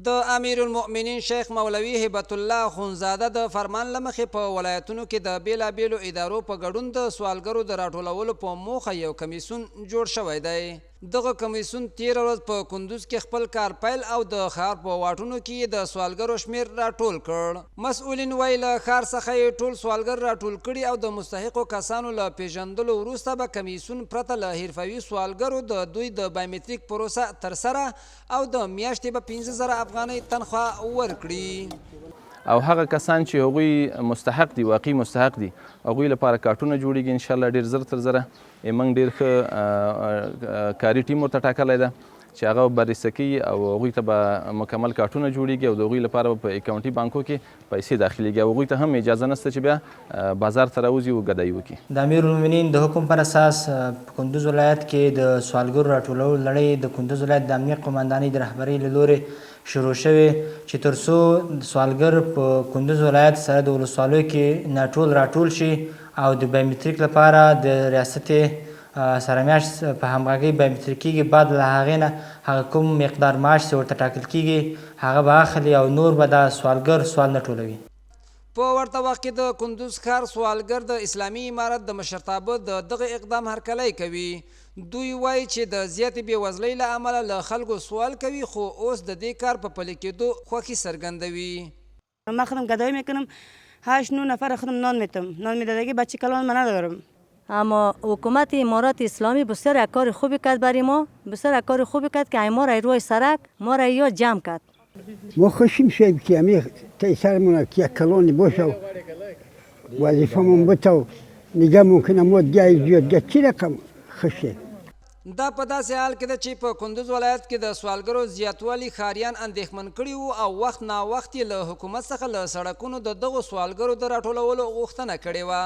د امیر المؤمنین شیخ مولوی هبت الله خونزاده د فرمان له مخې په ولایتونو کې د بیلابیلو ادارو په ګډون د سوالګرو د راټولولو په موخه یو کمیسیون جوړ شوی دی. دغه کمیسیون تېره ورځ په کندوز کې خپل کار پیل او د ښار په واټونو کې د سوالګرو شمیر راټول کړ. مسؤلین وایي له ښار څخه یې ټول سوالګر راټول کړي او د مستحقو کسانو له پیژندلو وروسته به کمیسیون پرته له حرفوي سوالګرو د دوی د بایومتریک پروسه ترسره او د میاشتې به 15,000 افغانۍ تنخواه ورکړي. او هغه کسان چې هغوی مستحق دي، واقعي مستحق دي، هغوی لپاره کارټونه جوړیږي انشاءالله ډېر زر تر زره. موږ ډېر ښه کاري ټیم ورته ټاکلی ده چې هغه بررسي کوي او هغوی ته به مکمل کارټونه جوړیږي او د هغوی لپاره به په اکاونټي بانکو کې پیسې داخلیږي او هغوی ته هم اجازه نشته چې بیا بازار ته راوځي او ګدایي وکړي. د امیر المؤمنین د حکم پر اساس په کندوز ولایت کې د سوالګرو راټولولو لړۍ د کندوز ولایت د امنیه قماندانۍ د رهبرۍ له لورې شروع شوې چې تر څو سوالګر په کندوز ولایت سره د ولسوالیو کې راټول شي او د بایومتریک لپاره د ریاست سره میاشت په همغږۍ بایومتریک کېږي. بعد له هغې نه هغه کوم مقدار معاش چې ورته ټاکل کېږي هغه به اخلي او نور به دا سوالګر سوال نه ټولوي. په ورته وخت کې د کندوز ښار سوالګر د اسلامي امارت د مشرتابه د دغه اقدام هرکلی کوي. دوی وایي چې د زیاتې بېوزلۍ له امله له خلکو سوال کوي خو اوس د دې کار په پلي کېدو خوښي څرګندوي. من خودم گدایی میکنم 8-9 نفر خودم نان میتم. نان میدادگی بچه کلان من ندارم. اما حکومت امارات اسلامی بسیار یک کار خوبی کرد برای ما، بسیار یک کار خوبی کرد که ما را روی سرک ما را یا جمع کرد. ما خوشیم شد که همه تای سرمون که یک کلانی باشه و وظیفمون بته و نگه ممکنه ما دیگه زیاد چی رقم خوشه. دا په داسې حال کې ده چې په کندوز ولایت کې د سوالګرو زیاتوالي ښاریان اندېښمن کړي وو او وخت نا وخت یې له حکومت څخه له سړکونو د دغو سوالګرو د راټولولو غوښتنه کړې وه.